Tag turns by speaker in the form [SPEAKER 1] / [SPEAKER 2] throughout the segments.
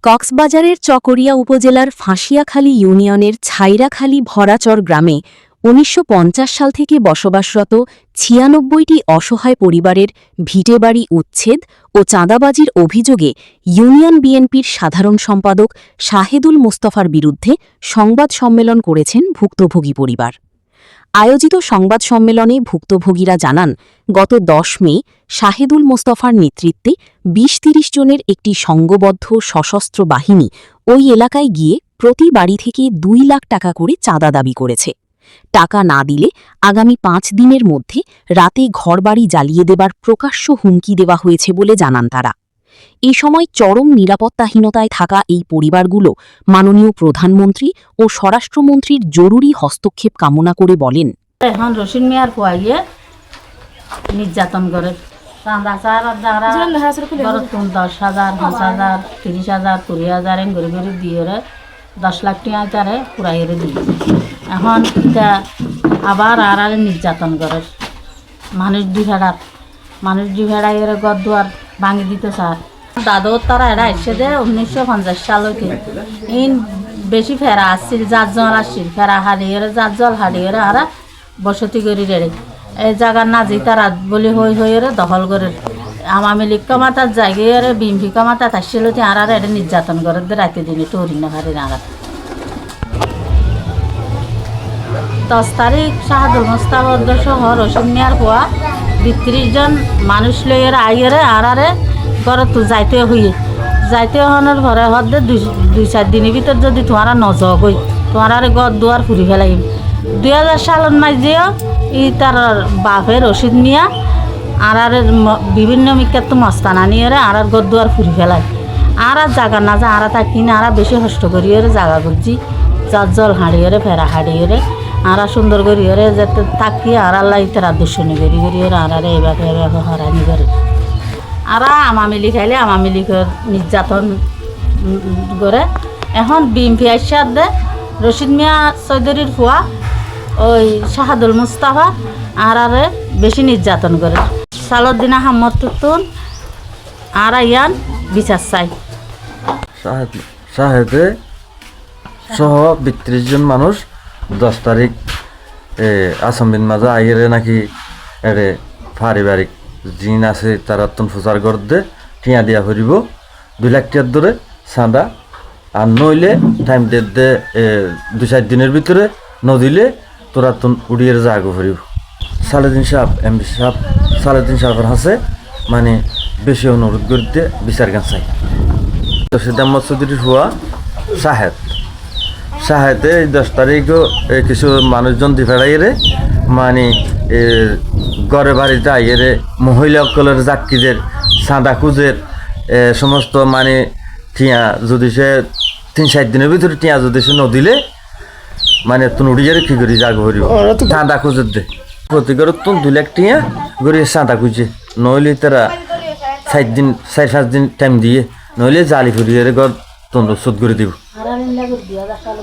[SPEAKER 1] কক্সবাজারের চকরিয়া উপজেলার ফাঁসিয়াখালী ইউনিয়নের ছাইরাখালী ভরাচর গ্রামে ১৯৫০ সাল থেকে বসবাসরত ৯৬টি অসহায় পরিবারের ভিটেবাড়ি উচ্ছেদ ও চাঁদাবাজির অভিযোগে ইউনিয়ন বিএনপির সাধারণ সম্পাদক শাহেদুল মোস্তফার বিরুদ্ধে সংবাদ সম্মেলন করেছেন ভুক্তভোগী পরিবার। আয়োজিত সংবাদ সম্মেলনে ভুক্তভোগীরা জানান, গত ১০ মে শাহেদুল মোস্তফার নেতৃত্বে ২০-৩০ জনের একটি সংঘবদ্ধ সশস্ত্র বাহিনী ওই এলাকায় গিয়ে প্রতি বাড়ি থেকে ২ লাখ টাকা করে চাঁদা দাবি করেছে। টাকা না দিলে আগামী ৫ দিনের মধ্যে রাতে ঘরবাড়ি জ্বালিয়ে দেবার প্রকাশ্য হুমকি দেওয়া হয়েছে বলে জানান তারা। এ সময় চরম নিরাপত্তাহীনতায় থাকা এই পরিবারগুলো মাননীয় প্রধানমন্ত্রী ও স্বরাষ্ট্রমন্ত্রীর জরুরি হস্তক্ষেপ কামনা করে বলেন,
[SPEAKER 2] এখন রশিদ মিয়ার ফুয়াইয়ে নির্যাতন করে 10,000, 5,000, 30,000, 20,000 এন গড়ি গড়ি দিয়ে 10 লাখ টাকা তারে পুরাইয়ে দিয়ে এখন এটা আবার আর নির্যাতন করে মানুষ দুই ভেড়াইয়ের গদ দুয়ার ভাঙি দিতে স্যার দাদু তারা এরা এসে দে 1950 সালকে ইন বেশি ফেরা আসছিল, জাত জল আসছিল, ফেরা হারিয়ে জাত জল হারিয়ে আর বসতি করি রেড়ে এই জায়গার নাজি তারা বলি হয়ে দখল করে আওয়ামী লীগ কামাতার জায়গায় বিএনপি কামাতা আসছিল আর এটা নির্যাতন করে রাতে দিনে টরি না হারি না। 10 তারিখ শাহাদুল মোস্তফা সহ রশিদ মিয়ার হওয়া 32 জন মানুষ লইয়ের আইয়েরে আরে ঘরে তো যাইতে হওয়ার ঘরে হতে 2-4 দিনের ভিতর যদি তোমারা নজগ হই তোমার ঘর দুয়ার ফুরি ফেলাইম। 2000 সালত মাঝেও ই তার বাপের রশিদ মিয়া আর বিভিন্ন মিকাত মস্তানা নিয়ে আর ঘর দুয়ার ফুরি ফেলাই আর জায়গা না যা আর থাকি না আর বেশি কষ্ট করিয়ে জায়গা করছি চার জল হাঁড়িয়ে ফেরা হাঁড়িয়ে আর সুন্দর করিয়ে যাতে থাকি আর আল্লাহ তারা দুশ্মনী করিয়ে আর এইভাবে হরানি করে আর আওয়ামী লীগ খাইলে আওয়ামী লীগের নির্যাতন করে। এখন বিএনপি আইসার দে রশিদ মিয়া চৌধুরীর ফুয়া ওই শাহাদুল মুস্তাফা আর বেশি নির্যাতন করে সালত দিনা হাম্মতুন আর ইয়ান বিচার চাই।
[SPEAKER 3] শাহেদে সহ 32 জন মানুষ 10 তারিখ আসামিন মাঝে আইরে নাকি এরে পারিবারিক জিন আছে তারা তন প্রচার করতে টিয়া দিয়া ফুরিব 2 লাখ টাকার ধরে চাঁদা আর নইলে টাইম ডেট দে 2-4 দিনের ভিতরে নদিলে তোরা তন উড়িয়ে জাগো ফুরিব। সালেদিন সাহেব এমপি সাহেব সালেদিন সাহেবের হাসে মানে বেশি অনুরোধ করতে বিচার গান চাই। সিদ্ধাম্মদ চৌধুরীর হওয়া শাহেদে 10 তারিখও কিছু মানুষজন দিফেড়াইয়ে মানে ঘরে বাড়িতে আইয়ে মহিলাসকলের যাত্রীদের চাঁদা খুঁজের সমস্ত মানে টিয়া যদি সে 3-4 দিনের ভিতরে টিয়া যদি সে নদিলে মানে তুন উড়িয়ে কি করি জাগ ভরিব চাঁদা খুঁজের দে প্রতি ঘর তুন 2 লাখ টিয়া গড়িয়ে চাঁদা খুঁজে নইলে তারা 4-5 দিন টাইম দিয়ে নইলে জালি ফুরিয়ে ঘর তুন শোধ করে দিব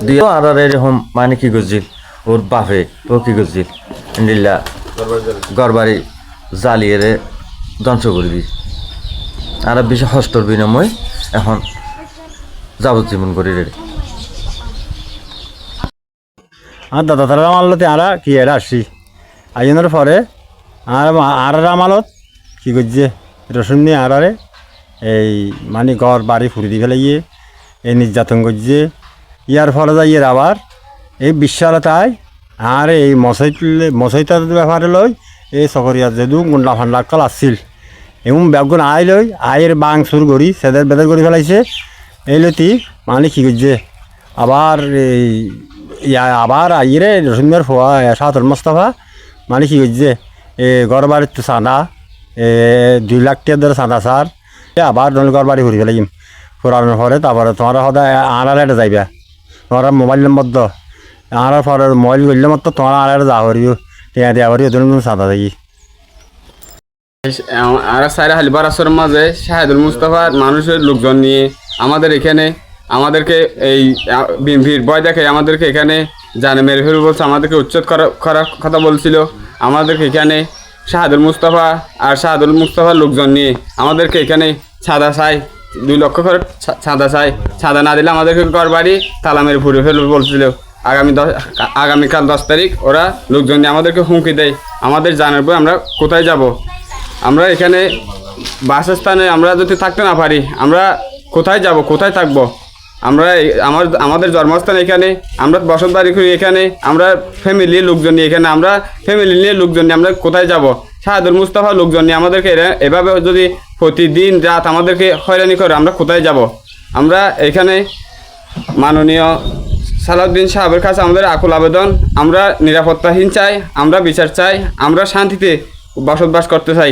[SPEAKER 3] দিয়ে আর এরকম মানে কি করছিল ওর বাপে ও কি করছিল ইন্দিল্লা ঘরবাড়ি জ্বালিয়ে ধ্বংস করে দিই আর বেশি কষ্টর বিনিময় এখন যাবজ্জীবন করে রে।
[SPEAKER 4] আর দাদা তারা মারলতে আর কি এরা আসছি আইনের পরে আর আমালত কি করছে রসুন নিয়ে আরে এই মানে ঘর বাড়ি ফুরি দিয়ে ফেলাইয়ে এই নির্যাতন করছে ইয়ার ফলে যাই এর আবার এই বিশালতায় আর এই মশাইটার ব্যাপারে লই এই চকরিয়া যেদু গুন্ডা ফান্ডা কল আসছিল এমন ব্যাগুন আই লই আয়ের বাং সুর করি সেদের বেদের করে ফেলাইছে এই লতি মানে কী করছে আবার এই আবার আইরে রসুনের ফোয়া শাহাদুল মোস্তফা মানে কী করছে এ ঘর বাড়ির তো চাঁদা 2 লাখ টাকার ধরে চাঁদা সার আবার নল ঘর বাড়ি ঘুরি ফেলাইম ফুরানোর পরে তারপরে তোমার সদায় আর এটা যাইবা তোমার মোবাইল নম্বর দ আর পরে মোবাইল করলে মতো তোমার আর যা করিব টিয়া দিয়া করি ওদের চাঁদা দেখি।
[SPEAKER 5] আর সাইরা হালি বারাসর মাঝে শাহেদুল মুস্তফার মানুষের লোকজন নিয়ে আমাদের এখানে আমাদেরকে এই বিএনপির ভয় দেখে আমাদেরকে এখানে জানে মেরে ফেলবে বলছে, আমাদেরকে উচ্ছেদ করার কথা বলছিল। আমাদেরকে এখানে শাহেদুল মুস্তফার লোকজন নিয়ে আমাদেরকে এখানে চাঁদা চাই 2 লক্ষ করে চাঁদা চাই। চাঁদা না দিলে আমাদেরকে ঘর বাড়ি তালা মেরে পুড়ে ফেলবে বলছিল। আগামীকাল 10 তারিখ ওরা লোকজন নিয়ে আমাদেরকে হুমকি দেয়। আমাদের জানার পর আমরা কোথায় যাব? আমরা এখানে বাসস্থানে আমরা যদি থাকতে না পারি আমরা কোথায় যাব, কোথায় থাকব? আমরা আমাদের জন্মস্থান এখানে, আমরা বসত বাড়ি করি এখানে, আমরা ফ্যামিলি লোকজন নিয়ে এখানে, আমরা ফ্যামিলি নিয়ে লোকজন নিয়ে আমরা কোথায় যাব? শাহাদুল মুস্তাফা লোকজন নিয়ে আমাদেরকে এভাবে যদি প্রতিদিন রাত আমাদেরকে হয়রানি করে আমরা কোথায় যাব? আমরা এখানে মাননীয় সালাউদ্দিন সাহেবের কাছে আমাদের আকুল আবেদন, আমরা নিরাপত্তাহীন চাই, আমরা বিচার চাই, আমরা শান্তিতে বসবাস করতে চাই।